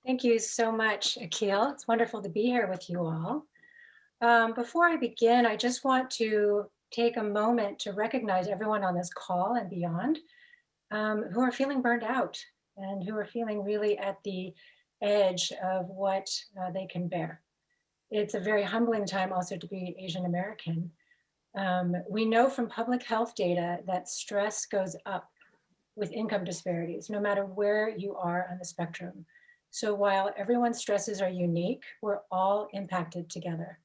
Thank you so much, Akil. It's wonderful to be here with you all. Before I begin, I just want to take a moment to recognize everyone on this call and beyond who are feeling burned out and who are feeling really at the edge of what they can bear. It's a very humbling time also to be Asian American. We know from public health data that stress goes up with income disparities, no matter where you are on the spectrum. So while everyone's stresses are unique, we're all impacted together.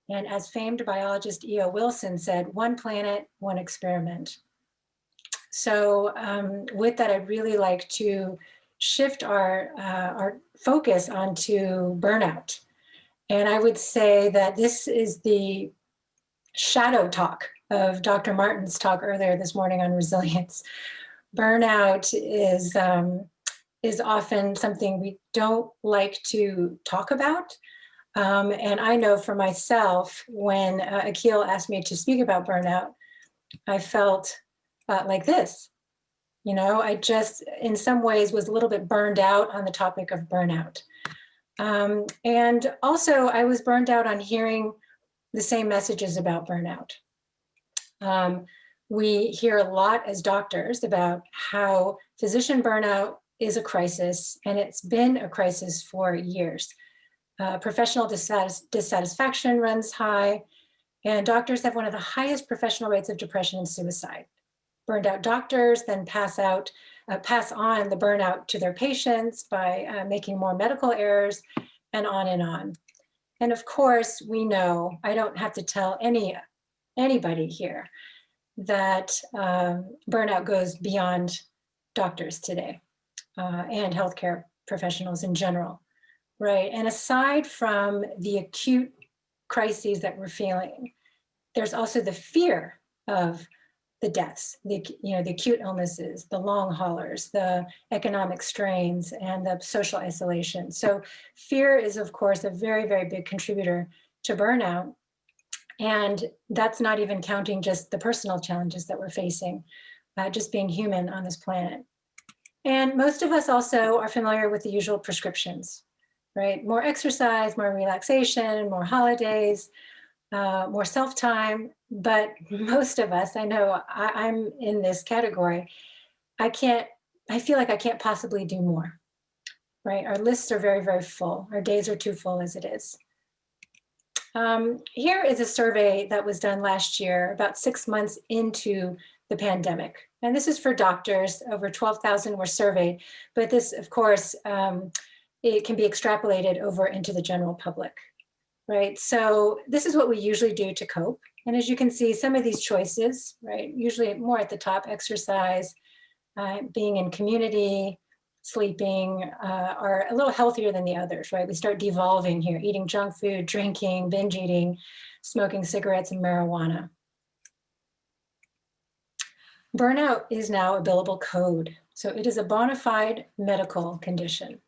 And as famed biologist E.O. Wilson said, one planet, one experiment. So with that, I'd really like to shift our focus onto burnout. And I would say that this is the shadow talk of Dr. Martin's talk earlier this morning on resilience. Burnout is often something we don't like to talk about. And I know for myself, when Akil asked me to speak about burnout, I felt like this. You know, I just, in some ways, was a little bit burned out on the topic of burnout. And also, I was burned out on hearing the same messages about burnout. We hear a lot as doctors about how physician burnout is a crisis, and it's been a crisis for years. Professional dissatisfaction runs high, and doctors have one of the highest professional rates of depression and suicide. Burned out doctors then pass on the burnout to their patients by making more medical errors, and on and on. And of course, we know, I don't have to tell anybody here, that burnout goes beyond doctors today and healthcare professionals in general, right? And aside from the acute crises that we're feeling, there's also the fear of the deaths, the acute illnesses, the long haulers, the economic strains, and the social isolation. So fear is, of course, a very, very big contributor to burnout. And that's not even counting just the personal challenges that we're facing, just being human on this planet. And most of us also are familiar with the usual prescriptions, right? More exercise, more relaxation, more holidays, more self-time. But most of us, I know I'm in this category, I feel like I can't possibly do more, right? Our lists are very, very full. Our days are too full as it is. Here is a survey that was done last year, about 6 months into the pandemic. And this is for doctors. Over 12,000 were surveyed. But this, of course, it can be extrapolated over into the general public, right? So this is what we usually do to cope. And as you can see, some of these choices, right, usually more at the top, exercise, being in community, sleeping, are a little healthier than the others, right? We start devolving here, eating junk food, drinking, binge eating, smoking cigarettes and marijuana. Burnout is now a billable code. So it is a bona fide medical condition.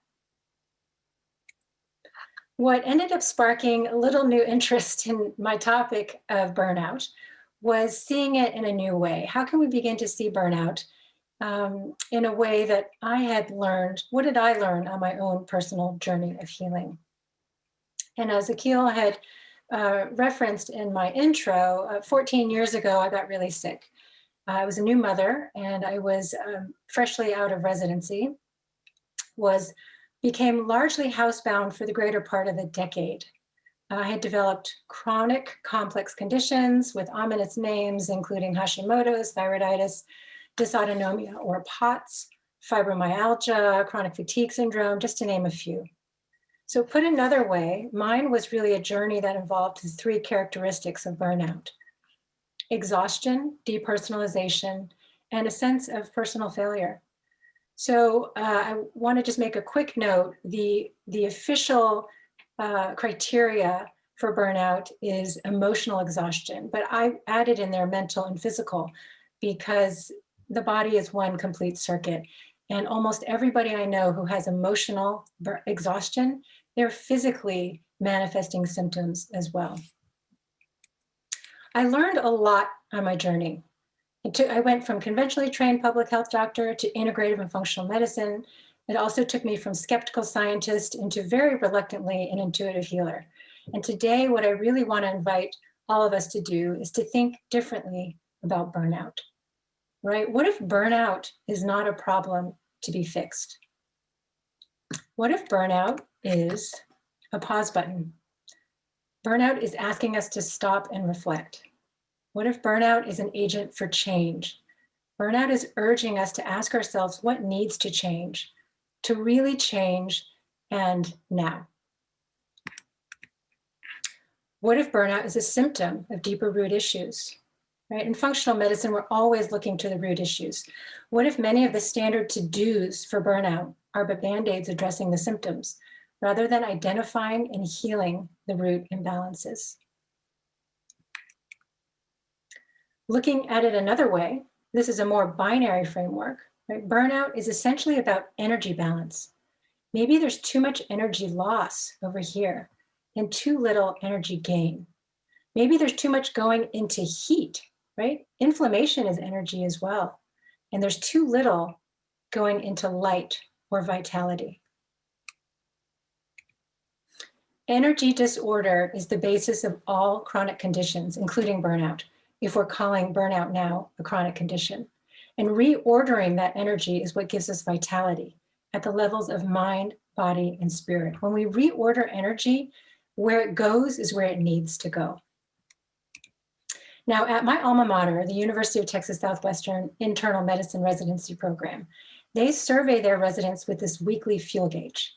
What ended up sparking a little new interest in my topic of burnout was seeing it in a new way. How can we begin to see burnout in a way that I had learned? What did I learn on my own personal journey of healing? And as Akil had referenced in my intro, 14 years ago, I got really sick. I was a new mother, and I was freshly out of residency, became largely housebound for the greater part of a decade. I had developed chronic complex conditions with ominous names, including Hashimoto's, thyroiditis, dysautonomia or POTS, fibromyalgia, chronic fatigue syndrome, just to name a few. So put another way, mine was really a journey that involved the three characteristics of burnout: exhaustion, depersonalization, and a sense of personal failure. So I want to just make a quick note. The official criteria for burnout is emotional exhaustion, but I added in there mental and physical because the body is one complete circuit. And almost everybody I know who has emotional exhaustion, they're physically manifesting symptoms as well. I learned a lot on my journey. I went from conventionally trained public health doctor to integrative and functional medicine, It also took me from skeptical scientist into very reluctantly an intuitive healer. And today, what I really want to invite all of us to do is to think differently about burnout, right? What if burnout is not a problem to be fixed? What if burnout is a pause button? Burnout is asking us to stop and reflect. What if burnout is an agent for change? Burnout is urging us to ask ourselves what needs to change, to really change, and now. What if burnout is a symptom of deeper root issues? Right? In functional medicine, we're always looking to the root issues. What if many of the standard to-dos for burnout are but band-aids addressing the symptoms, rather than identifying and healing the root imbalances? Looking at it another way, this is a more binary framework. Right? Burnout is essentially about energy balance. Maybe there's too much energy loss over here and too little energy gain. Maybe there's too much going into heat, right? Inflammation is energy as well. And there's too little going into light or vitality. Energy disorder is the basis of all chronic conditions, including burnout, if we're calling burnout now a chronic condition. And reordering that energy is what gives us vitality at the levels of mind, body, and spirit. When we reorder energy, where it goes is where it needs to go. Now, at my alma mater, the University of Texas Southwestern Internal Medicine Residency Program, they survey their residents with this weekly fuel gauge.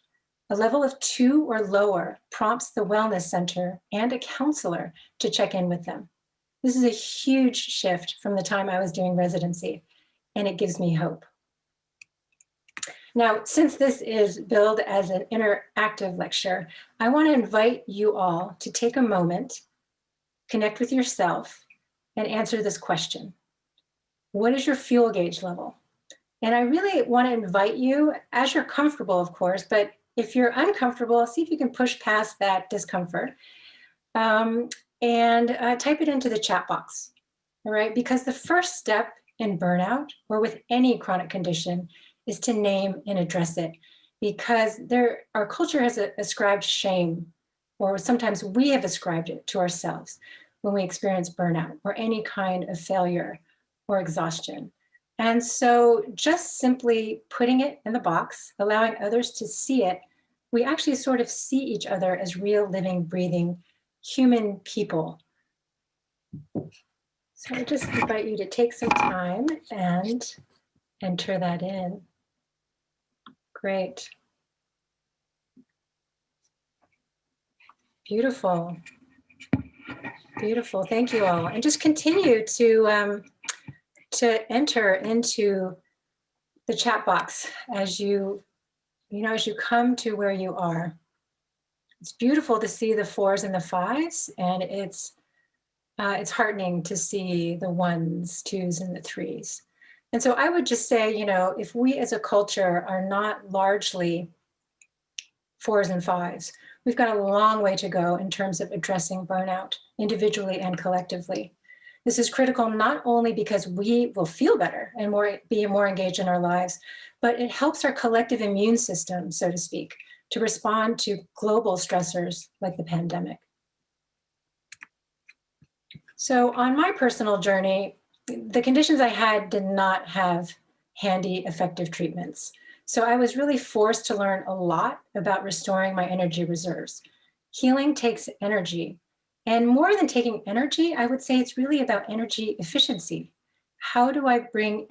A level of 2 or lower prompts the wellness center and a counselor to check in with them. This is a huge shift from the time I was doing residency, and it gives me hope. Now, since this is billed as an interactive lecture, I want to invite you all to take a moment, connect with yourself, and answer this question. What is your fuel gauge level? And I really want to invite you, as you're comfortable, of course, but if you're uncomfortable, see if you can push past that discomfort and type it into the chat box, all right? Because the first step in burnout or with any chronic condition is to name and address it, because our culture has ascribed shame, or sometimes we have ascribed it to ourselves when we experience burnout or any kind of failure or exhaustion. And so just simply putting it in the box, allowing others to see it, we actually sort of see each other as real, living, breathing human people. So I just invite you to take some time and enter that in. Great. Beautiful. Beautiful. Thank you all. And just continue to enter into the chat box as you come to where you are. It's beautiful to see the 4s and the 5s, and it's heartening to see the 1s, 2s, and the 3s. And so I would just say, if we as a culture are not largely 4s and 5s, we've got a long way to go in terms of addressing burnout individually and collectively. This is critical not only because we will feel better and be more engaged in our lives, but it helps our collective immune system, so to speak, to respond to global stressors like the pandemic. So on my personal journey, the conditions I had did not have handy, effective treatments. So I was really forced to learn a lot about restoring my energy reserves. Healing takes energy. And more than taking energy, I would say it's really about energy efficiency. How do I bring,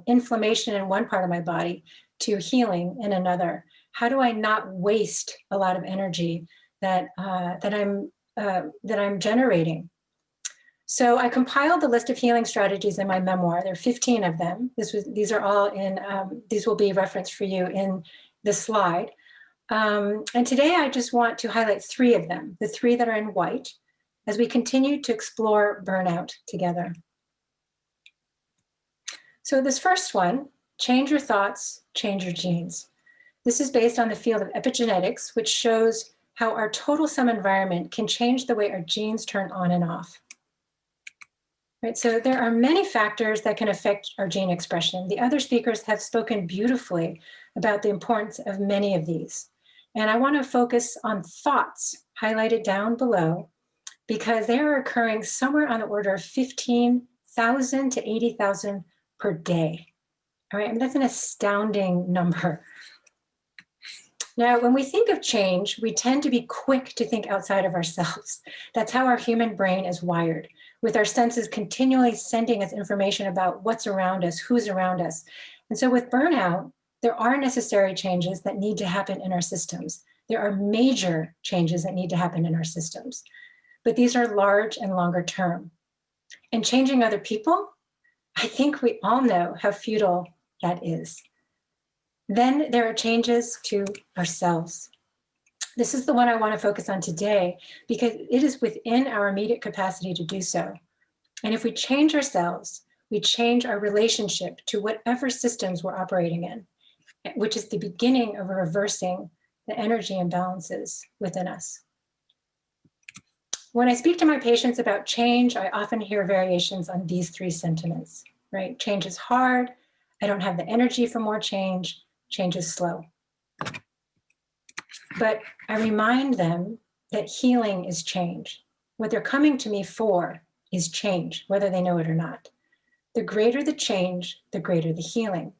inflammation in one part of my body to healing in another? How do I not waste a lot of energy that I'm generating? So I compiled the list of healing strategies in my memoir. There are 15 of them. These are all in. These will be referenced for you in the slide. And today I just want to highlight 3 of them, the 3 that are in white, as we continue to explore burnout together. So this first one, change your thoughts, change your genes. This is based on the field of epigenetics, which shows how our total sum environment can change the way our genes turn on and off. Right, so there are many factors that can affect our gene expression. The other speakers have spoken beautifully about the importance of many of these. And I want to focus on thoughts highlighted down below because they are occurring somewhere on the order of 15,000 to 80,000 per day. All right, I mean, that's an astounding number. Now, when we think of change, we tend to be quick to think outside of ourselves. That's how our human brain is wired, with our senses continually sending us information about what's around us, who's around us. And so with burnout, there are necessary changes that need to happen in our systems. There are major changes that need to happen in our systems, but these are large and longer term. And changing other people, I think we all know how futile that is. Then there are changes to ourselves. This is the one I want to focus on today because it is within our immediate capacity to do so. And if we change ourselves, we change our relationship to whatever systems we're operating in, which is the beginning of reversing the energy imbalances within us. When I speak to my patients about change, I often hear variations on these three sentiments, right? Change is hard. I don't have the energy for more change. Change is slow. But I remind them that healing is change. What they're coming to me for is change, whether they know it or not. The greater the change, the greater the healing.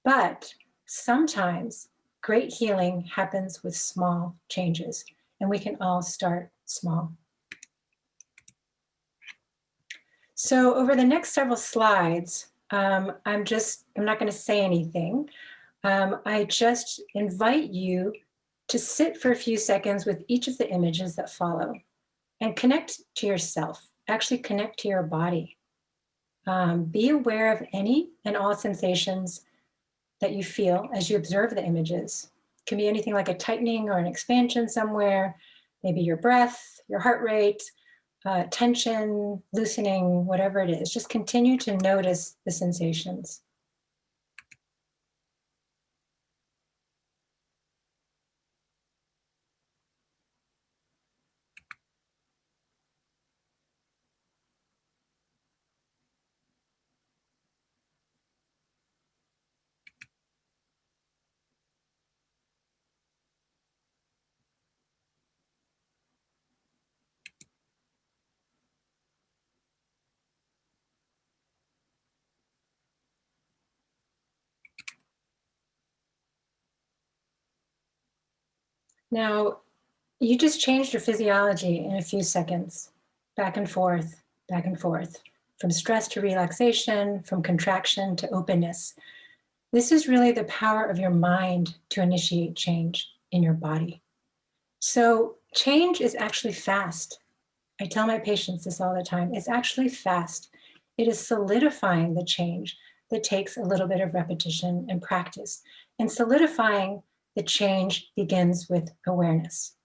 But sometimes great healing happens with small changes, and we can all start small. So over the next several slides, I'm not going to say anything. I just invite you to sit for a few seconds with each of the images that follow and connect to yourself, actually connect to your body. Be aware of any and all sensations that you feel as you observe the images. It can be anything like a tightening or an expansion somewhere, maybe your breath, your heart rate, tension, loosening, whatever it is. Just continue to notice the sensations. Now, you just changed your physiology in a few seconds, back and forth, from stress to relaxation, from contraction to openness. This is really the power of your mind to initiate change in your body. So change is actually fast. I tell my patients this all the time. It's actually fast. It is solidifying the change that takes a little bit of repetition and practice. And solidifying the change begins with awareness.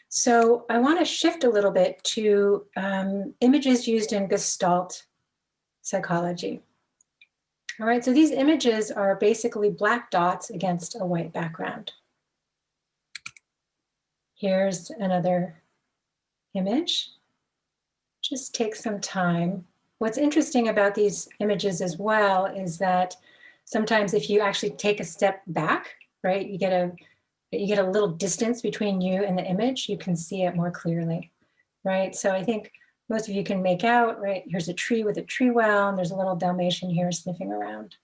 So I want to shift a little bit to images used in Gestalt psychology. All right, so these images are basically black dots against a white background. Here's another image. Just take some time. What's interesting about these images as well is that sometimes if you actually take a step back, right, you get a little distance between you and the image, you can see it more clearly, right? So I think most of you can make out, right? Here's a tree with a tree well, and there's a little Dalmatian here sniffing around.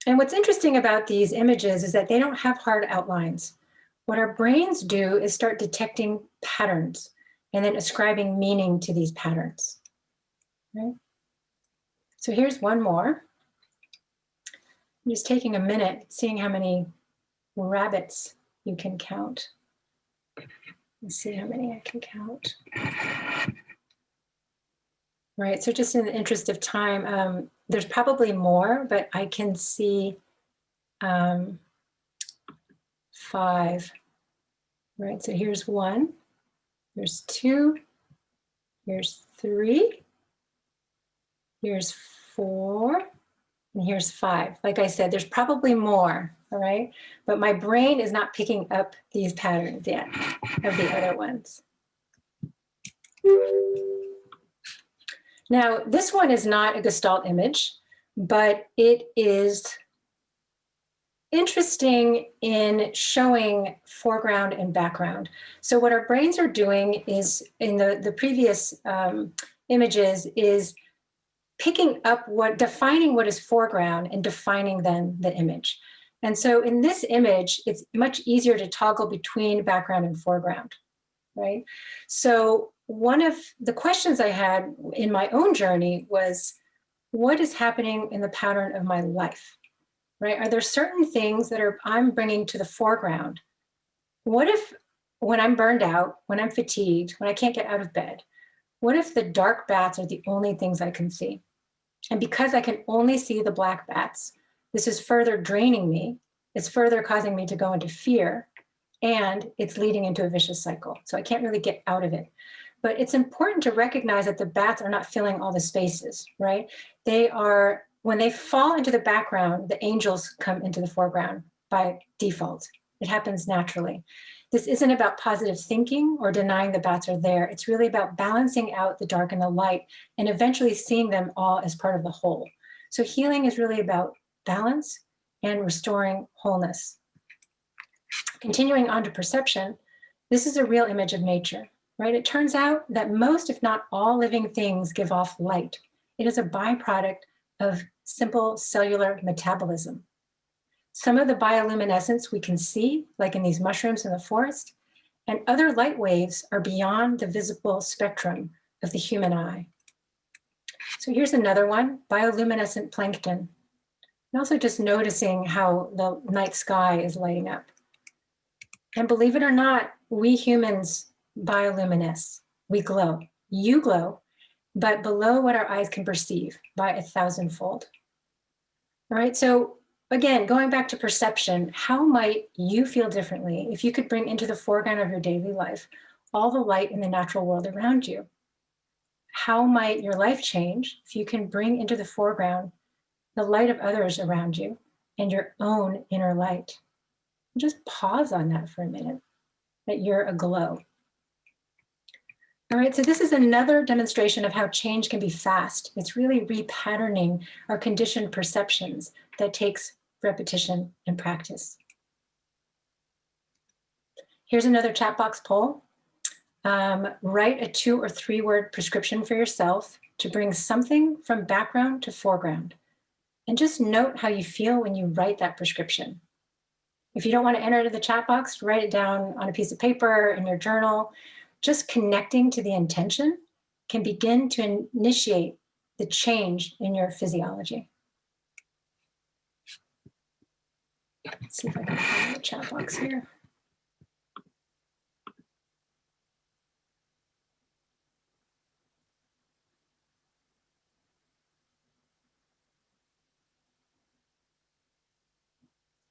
And what's interesting about these images is that they don't have hard outlines. What our brains do is start detecting patterns and then ascribing meaning to these patterns, right? So here's one more. I'm just taking a minute, seeing how many rabbits you can count. Let's see how many I can count. Right, so just in the interest of time, there's probably more, but I can see 5. Right, so here's 1, here's 2, here's 3, here's 4, and here's 5. Like I said, there's probably more, all right? But my brain is not picking up these patterns yet of the other ones. Now, this one is not a Gestalt image, but it is interesting in showing foreground and background. So what our brains are doing is, in the previous images, is picking up defining what is foreground and defining then the image. And so in this image, it's much easier to toggle between background and foreground, right? So one of the questions I had in my own journey was, what is happening in the pattern of my life, right? Are there certain things that I'm bringing to the foreground? What if, when I'm burned out, when I'm fatigued, when I can't get out of bed, what if the dark bats are the only things I can see? And because I can only see the black bats, this is further draining me. It's further causing me to go into fear, and it's leading into a vicious cycle. So I can't really get out of it. But it's important to recognize that the bats are not filling all the spaces, right? They are, when they fall into the background, the angels come into the foreground by default. It happens naturally. This isn't about positive thinking or denying the bats are there. It's really about balancing out the dark and the light and eventually seeing them all as part of the whole. So healing is really about balance and restoring wholeness. Continuing on to perception, this is a real image of nature, right? It turns out that most, if not all, living things give off light. It is a byproduct of simple cellular metabolism. Some of the bioluminescence we can see, like in these mushrooms in the forest, and other light waves are beyond the visible spectrum of the human eye. So here's another one, bioluminescent plankton. And also just noticing how the night sky is lighting up. And believe it or not, we humans bioluminesce. We glow. You glow, but below what our eyes can perceive by 1,000-fold. All right, so again, going back to perception, how might you feel differently if you could bring into the foreground of your daily life all the light in the natural world around you? How might your life change if you can bring into the foreground the light of others around you and your own inner light? Just pause on that for a minute, that you're aglow. All right, so this is another demonstration of how change can be fast. It's really repatterning our conditioned perceptions that takes repetition and practice. Here's another chat box poll. Write a 2 or 3 word prescription for yourself to bring something from background to foreground. And just note how you feel when you write that prescription. If you don't want to enter it in the chat box, write it down on a piece of paper in your journal. Just connecting to the intention can begin to initiate the change in your physiology. Let's see if I can find the chat box here.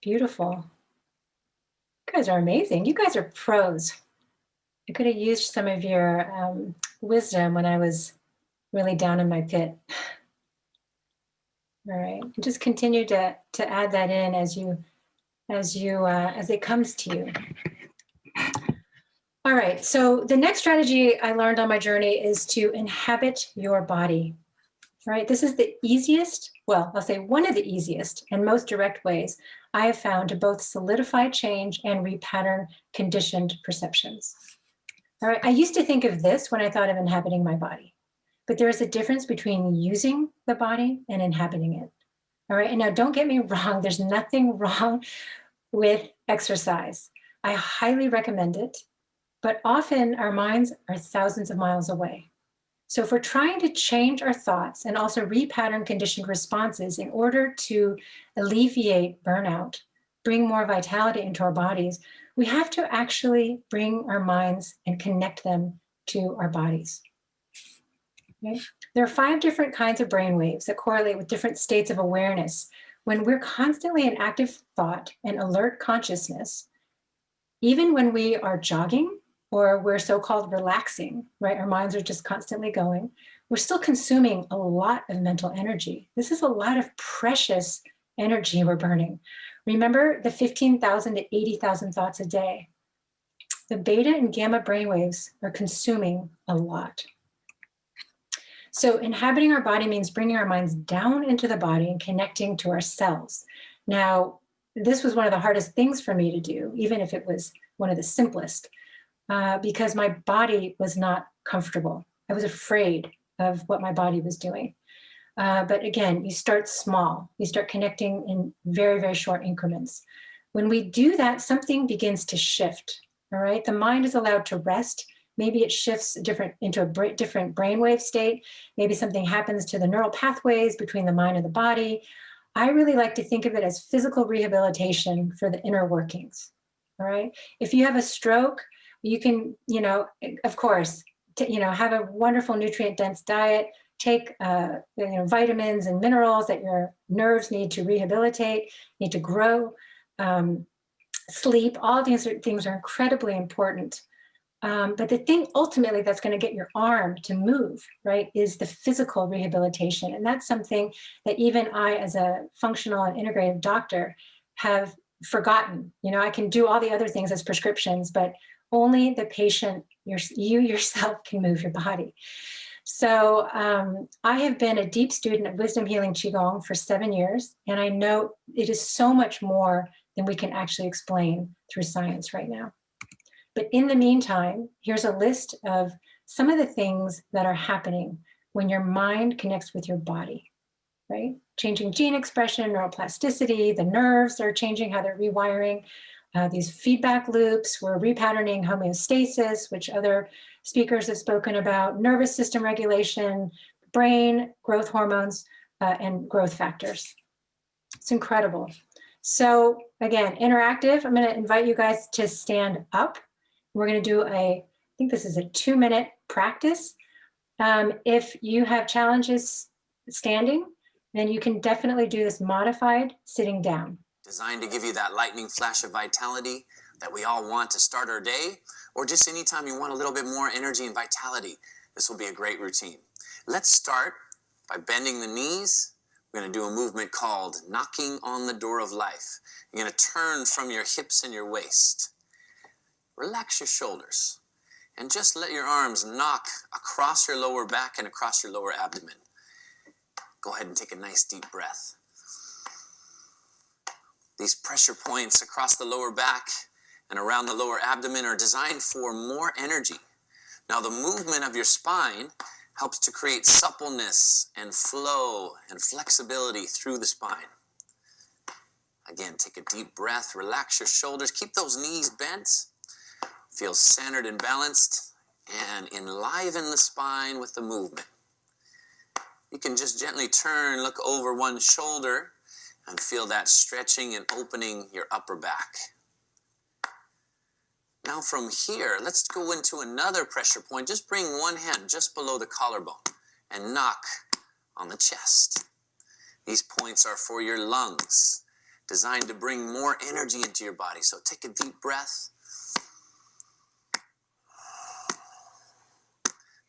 Beautiful. You guys are amazing. You guys are pros. I could have used some of your wisdom when I was really down in my pit. All right, and just continue to add that in as it comes to you. All right, so the next strategy I learned on my journey is to inhabit your body. All right, this is the easiest, well, I'll say one of the easiest and most direct ways I have found to both solidify change and repattern conditioned perceptions. All right, I used to think of this when I thought of inhabiting my body, but there is a difference between using the body and inhabiting it. All right, and now don't get me wrong, there's nothing wrong with exercise. I highly recommend it, but often our minds are thousands of miles away. So if we're trying to change our thoughts and also repattern conditioned responses in order to alleviate burnout, bring more vitality into our bodies, we have to actually bring our minds and connect them to our bodies. Okay? There are 5 different kinds of brain waves that correlate with different states of awareness. When we're constantly in active thought and alert consciousness, even when we are jogging or we're so-called relaxing, right? Our minds are just constantly going. We're still consuming a lot of mental energy. This is a lot of precious energy we're burning. Remember the 15,000 to 80,000 thoughts a day. The beta and gamma brainwaves are consuming a lot. So inhabiting our body means bringing our minds down into the body and connecting to ourselves. Now, this was one of the hardest things for me to do, even if it was one of the simplest, because my body was not comfortable. I was afraid of what my body was doing. But again, you start small. You start connecting in very, very short increments. When we do that, something begins to shift. All right, the mind is allowed to rest. Maybe it shifts into a different brainwave state. Maybe something happens to the neural pathways between the mind and the body. I really like to think of it as physical rehabilitation for the inner workings. All right, if you have a stroke, you can, of course, have a wonderful nutrient-dense diet. Take vitamins and minerals that your nerves need to rehabilitate, need to grow. Sleep, all of these things are incredibly important. But the thing ultimately that's going to get your arm to move, right, is the physical rehabilitation. And that's something that even I, as a functional and integrative doctor, have forgotten. I can do all the other things as prescriptions, but only the patient, you yourself, can move your body. So I have been a deep student of wisdom healing Qigong for 7 years, and I know it is so much more than we can actually explain through science right now. But in the meantime, here's a list of some of the things that are happening when your mind connects with your body, right? Changing gene expression, neuroplasticity, the nerves are changing how they're rewiring. These feedback loops, we're repatterning homeostasis, which other speakers have spoken about, nervous system regulation, brain, growth hormones, and growth factors. It's incredible. So again, interactive. I'm going to invite you guys to stand up. We're going to do I think this is a 2-minute practice. If you have challenges standing, then you can definitely do this modified sitting down. Designed to give you that lightning flash of vitality that we all want to start our day, or just anytime you want a little bit more energy and vitality, this will be a great routine. Let's start by bending the knees. We're going to do a movement called knocking on the door of life. You're going to turn from your hips and your waist. Relax your shoulders and just let your arms knock across your lower back and across your lower abdomen. Go ahead and take a nice deep breath. These pressure points across the lower back and around the lower abdomen are designed for more energy. Now, the movement of your spine helps to create suppleness and flow and flexibility through the spine. Again, take a deep breath, relax your shoulders, keep those knees bent, feel centered and balanced, and enliven the spine with the movement. You can just gently turn, look over one shoulder, and feel that stretching and opening your upper back. Now from here, let's go into another pressure point. Just bring one hand just below the collarbone and knock on the chest. These points are for your lungs, designed to bring more energy into your body. So take a deep breath.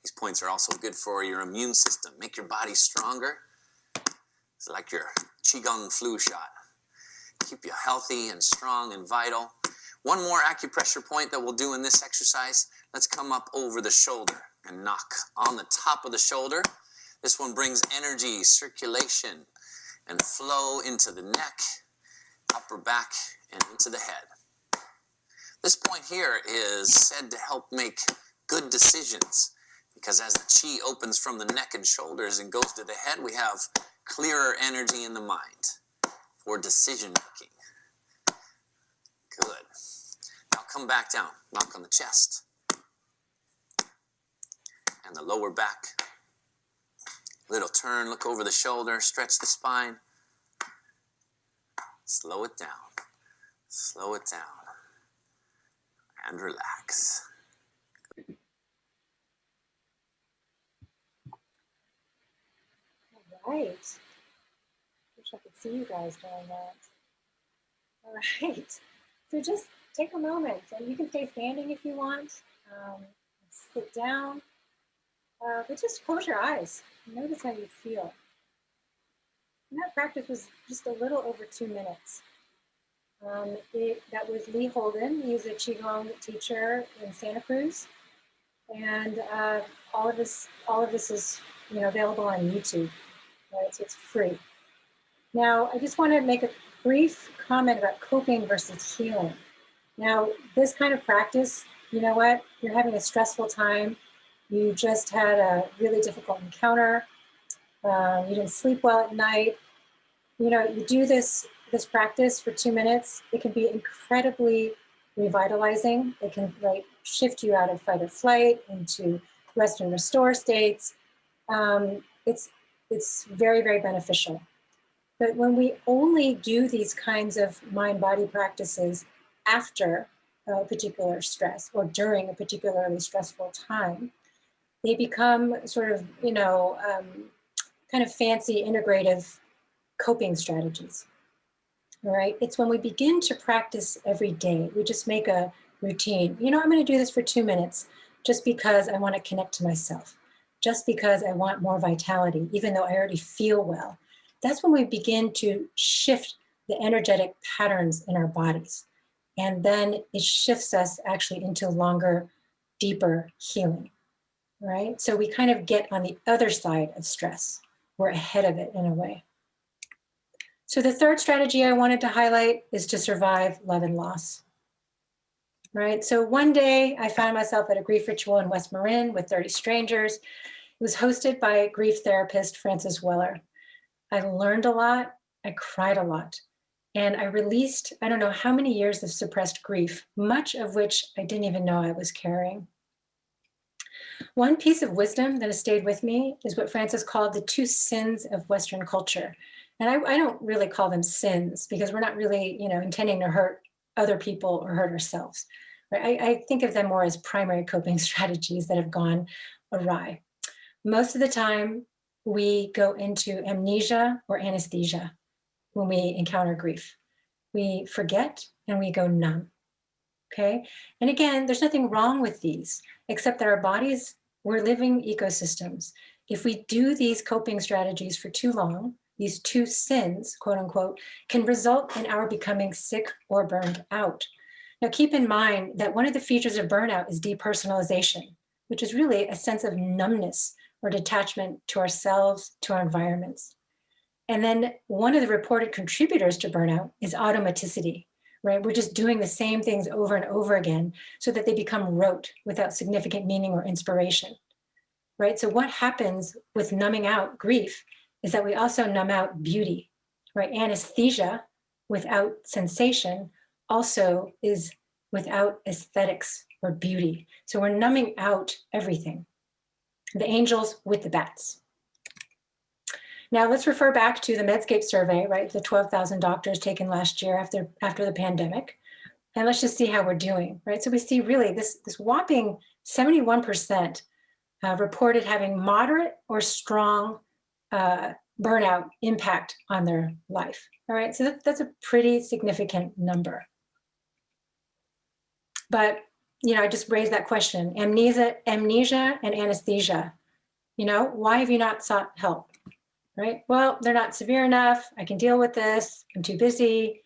These points are also good for your immune system. Make your body stronger. It's like your Qigong flu shot. Keep you healthy and strong and vital. One more acupressure point that we'll do in this exercise. Let's come up over the shoulder and knock on the top of the shoulder. This one brings energy, circulation, and flow into the neck, upper back, and into the head. This point here is said to help make good decisions, because as the qi opens from the neck and shoulders and goes to the head, we have clearer energy in the mind for decision making. Good. Now come back down, knock on the chest and the lower back. Little turn, look over the shoulder, stretch the spine. Slow it down, and relax. All right. Wish I could see you guys doing that. All right. So just take a moment, and you can stay standing if you want. Sit down, but just close your eyes. Notice how you feel. And that practice was just a little over 2 minutes. That was Lee Holden. He's a Qigong teacher in Santa Cruz. And all of this is, available on YouTube, right? So it's free. Now, I just want to make a brief comment about coping versus healing. Now, this kind of practice, you know what? You're having a stressful time. You just had a really difficult encounter. You didn't sleep well at night. You do this practice for 2 minutes. It can be incredibly revitalizing. It can shift you out of fight or flight into rest and restore states. It's very, very beneficial. But when we only do these kinds of mind-body practices after a particular stress or during a particularly stressful time, they become sort of, kind of fancy integrative coping strategies. All right. It's when we begin to practice every day, we just make a routine. I'm going to do this for 2 minutes just because I want to connect to myself, just because I want more vitality, even though I already feel well. That's when we begin to shift the energetic patterns in our bodies. And then it shifts us actually into longer, deeper healing, right? So we kind of get on the other side of stress. We're ahead of it in a way. So the third strategy I wanted to highlight is to survive love and loss, right? So one day I found myself at a grief ritual in West Marin with 30 strangers. It was hosted by grief therapist Frances Weller. I learned a lot, I cried a lot, and I released, I don't know how many years of suppressed grief, much of which I didn't even know I was carrying. One piece of wisdom that has stayed with me is what Frances called the 2 sins of Western culture. And I don't really call them sins because we're not really, intending to hurt other people or hurt ourselves. Right? I think of them more as primary coping strategies that have gone awry. Most of the time, we go into amnesia or anesthesia when we encounter grief. We forget and we go numb. Okay. And again, there's nothing wrong with these, except that our bodies, we're living ecosystems. If we do these coping strategies for too long, these 2 sins, quote unquote, can result in our becoming sick or burned out. Now, keep in mind that one of the features of burnout is depersonalization, which is really a sense of numbness or detachment to ourselves, to our environments. And then one of the reported contributors to burnout is automaticity, right? We're just doing the same things over and over again so that they become rote without significant meaning or inspiration, right? So what happens with numbing out grief is that we also numb out beauty, right? Anesthesia without sensation also is without aesthetics or beauty. So we're numbing out everything. The angels with the bats. Now let's refer back to the Medscape survey, right? The 12,000 doctors taken last year after the pandemic. And let's just see how we're doing, right? So we see really this whopping 71% reported having moderate or strong burnout impact on their life. All right, so that's a pretty significant number. But I just raised that question: amnesia and anesthesia. Why have you not sought help? Right? Well, they're not severe enough. I can deal with this. I'm too busy.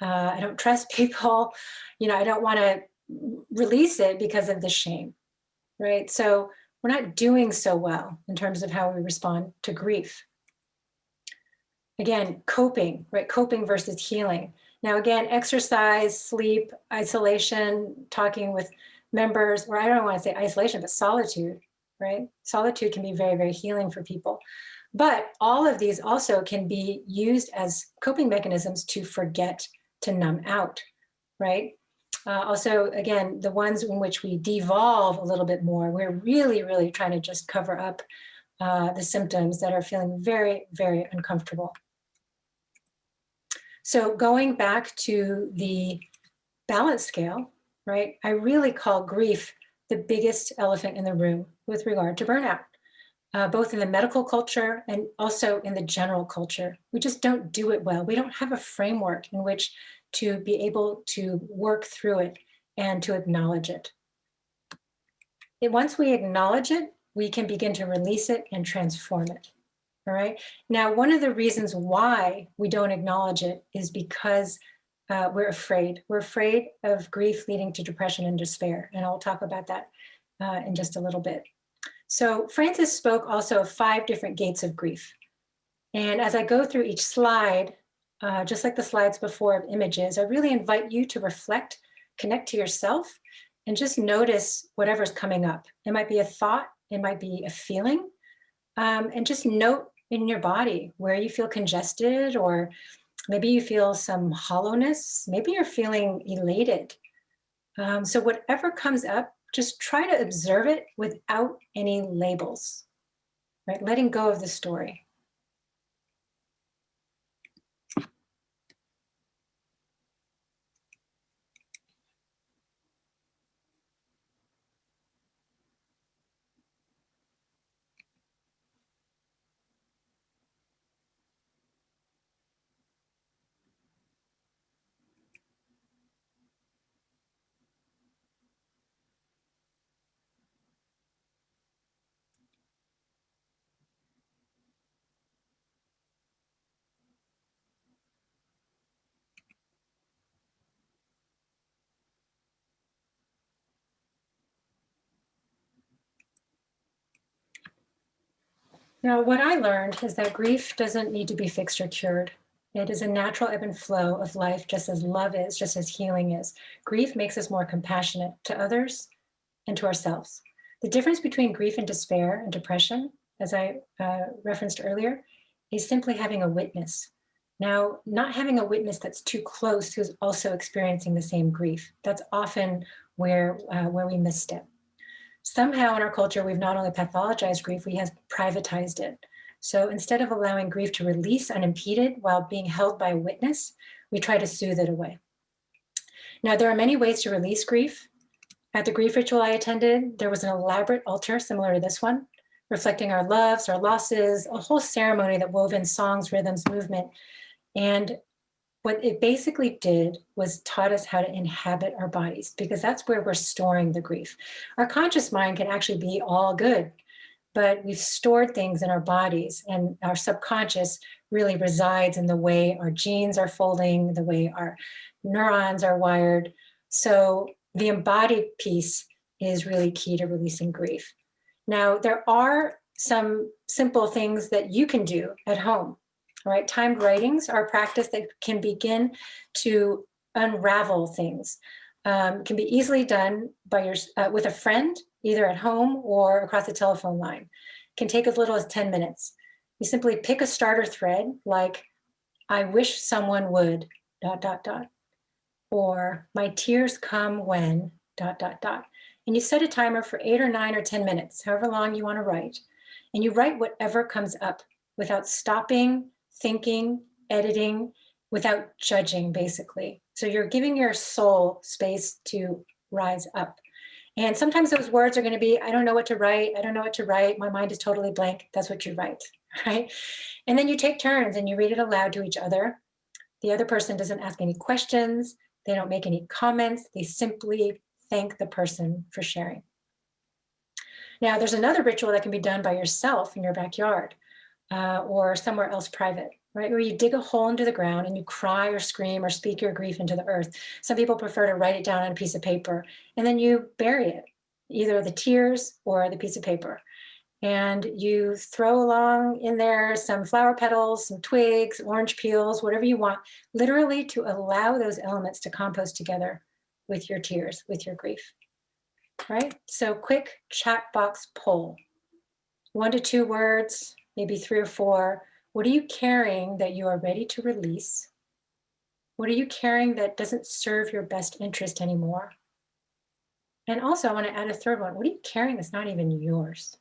I don't trust people. I don't want to release it because of the shame. Right? So we're not doing so well in terms of how we respond to grief. Again, coping, right? Coping versus healing. Now, again, exercise, sleep, isolation, talking with members, or I don't want to say isolation, but solitude, right? Solitude can be very, very healing for people. But all of these also can be used as coping mechanisms to forget, to numb out, right? Also, again, the ones in which we devolve a little bit more, we're really, really trying to just cover up the symptoms that are feeling very, very uncomfortable. So going back to the balance scale, right, I really call grief the biggest elephant in the room with regard to burnout, both in the medical culture and also in the general culture. We just don't do it well. We don't have a framework in which to be able to work through it and to acknowledge it. Once we acknowledge it, we can begin to release it and transform it. All right. Now, one of the reasons why we don't acknowledge it is because we're afraid. We're afraid of grief leading to depression and despair. And I'll talk about that in just a little bit. So Francis spoke also of 5 different gates of grief. And as I go through each slide, just like the slides before of images, I really invite you to reflect, connect to yourself, and just notice whatever's coming up. It might be a thought, it might be a feeling, and just note in your body where you feel congested, or maybe you feel some hollowness, maybe you're feeling elated. So whatever comes up, just try to observe it without any labels, right? Letting go of the story. Now, what I learned is that grief doesn't need to be fixed or cured. It is a natural ebb and flow of life, just as love is, just as healing is. Grief makes us more compassionate to others and to ourselves. The difference between grief and despair and depression, as I referenced earlier, is simply having a witness. Now, not having a witness that's too close who's also experiencing the same grief. That's often where we misstep. Somehow in our culture, we've not only pathologized grief, we have privatized it. So instead of allowing grief to release unimpeded while being held by a witness, we try to soothe it away. Now, there are many ways to release grief. At the grief ritual I attended, there was an elaborate altar similar to this one, reflecting our loves, our losses, a whole ceremony that wove in songs, rhythms, movement. And what it basically did was taught us how to inhabit our bodies, because that's where we're storing the grief. Our conscious mind can actually be all good, but we've stored things in our bodies, and our subconscious really resides in the way our genes are folding, the way our neurons are wired. So the embodied piece is really key to releasing grief. Now, there are some simple things that you can do at home. All right, timed writings are a practice that can begin to unravel things. Can be easily done by with a friend, either at home or across the telephone line. Can take as little as 10 minutes. You simply pick a starter thread like, I wish someone would, ... or my tears come when, ... And you set a timer for 8 or 9 or 10 minutes, however long you want to write. And you write whatever comes up without stopping, thinking, editing, without judging, basically. So you're giving your soul space to rise up. And sometimes those words are going to be, I don't know what to write. I don't know what to write. My mind is totally blank. That's what you write, right? And then you take turns and you read it aloud to each other. The other person doesn't ask any questions. They don't make any comments. They simply thank the person for sharing. Now, there's another ritual that can be done by yourself in your backyard. Or somewhere else private, right? Where you dig a hole into the ground and you cry or scream or speak your grief into the earth. Some people prefer to write it down on a piece of paper, and then you bury it, either the tears or the piece of paper. And you throw along in there some flower petals, some twigs, orange peels, whatever you want, literally to allow those elements to compost together with your tears, with your grief, right? So quick chat box poll, 1 to 2 words, maybe 3 or 4. What are you carrying that you are ready to release? What are you carrying that doesn't serve your best interest anymore? And also, I want to add a third one. What are you carrying that's not even yours?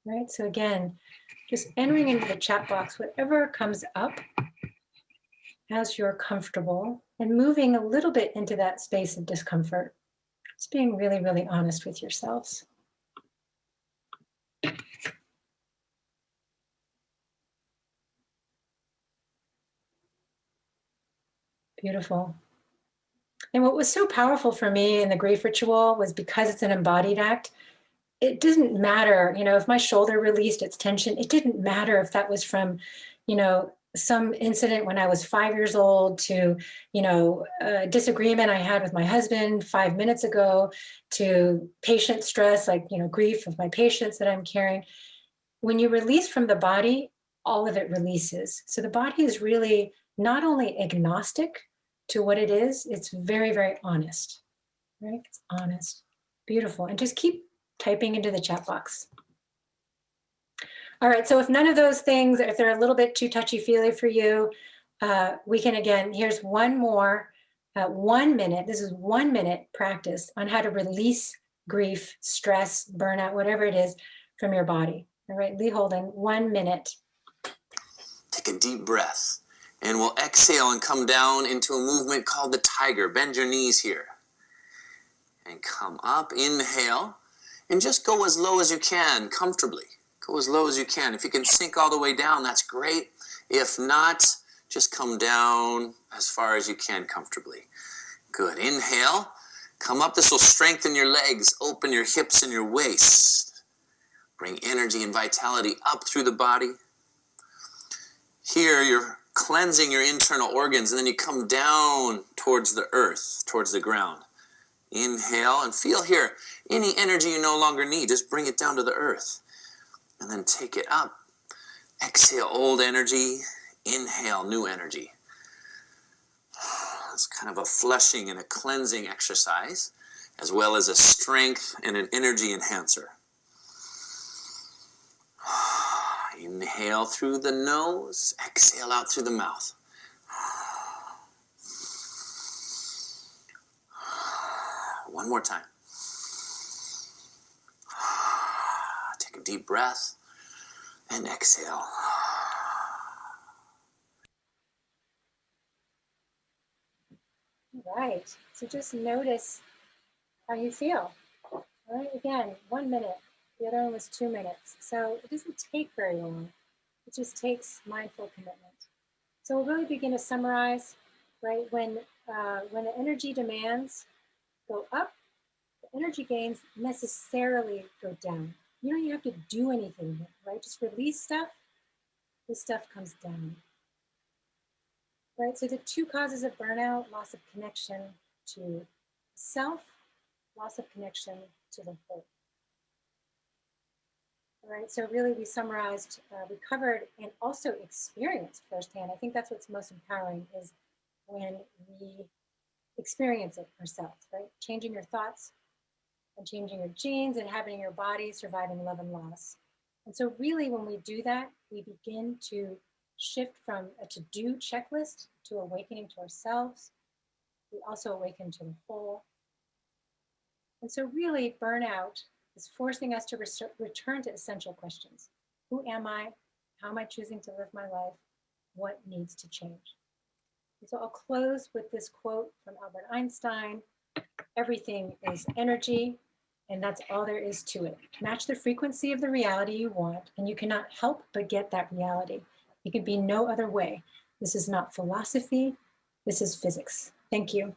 Right? So again, just entering into the chat box, whatever comes up as you're comfortable, and moving a little bit into that space of discomfort. Just being really, really honest with yourselves. Beautiful. And what was so powerful for me in the grief ritual was because it's an embodied act, it didn't matter, if my shoulder released its tension, it didn't matter if that was from, some incident when I was 5 years old to, a disagreement I had with my husband 5 minutes ago to patient stress, like, grief of my patients that I'm caring. When you release from the body, all of it releases. So the body is really not only agnostic to what it is, it's very, very honest, right? It's honest, beautiful. And just keep typing into the chat box. All right, so if none of those things, if they're a little bit too touchy-feely for you, we can, again, here's one more, 1 minute, this is 1 minute practice on how to release grief, stress, burnout, whatever it is from your body. All right, Lee Holden, 1 minute. Take a deep breath, and we'll exhale and come down into a movement called the tiger. Bend your knees here. And come up, inhale, and just go as low as you can, comfortably. Go as low as you can. If you can sink all the way down, that's great. If not, just come down as far as you can comfortably. Good. Inhale, come up. This will strengthen your legs, open your hips and your waist. Bring energy and vitality up through the body. Here, you're cleansing your internal organs, and then you come down towards the earth, towards the ground. Inhale, and feel here, any energy you no longer need, just bring it down to the earth. And then take it up. Exhale, old energy. Inhale, new energy. It's kind of a flushing and a cleansing exercise, as well as a strength and an energy enhancer. Inhale through the nose. Exhale out through the mouth. One more time. Take a deep breath and exhale. All right, so just notice how you feel. All right, again, 1 minute. The other one was 2 minutes. So it doesn't take very long. It just takes mindful commitment. So we'll really begin to summarize, right? When the energy demands go up, the energy gains necessarily go down. You don't even have to do anything here, right? Just release stuff, this stuff comes down. Right, so the two causes of burnout: loss of connection to self, loss of connection to the whole. All right, so really we summarized, we covered and also experienced firsthand. I think that's what's most empowering, is when we experience it ourselves, right? Changing your thoughts and changing your genes, inhabiting your body, surviving love and loss. And so really when we do that, we begin to shift from a to-do checklist to awakening to ourselves. We also awaken to the whole. And so really burnout is forcing us to return to essential questions. Who am I? How am I choosing to live my life? What needs to change? And so I'll close with this quote from Albert Einstein: everything is energy, and that's all there is to it. Match the frequency of the reality you want, and you cannot help but get that reality. It could be no other way. This is not philosophy. This is physics. Thank you.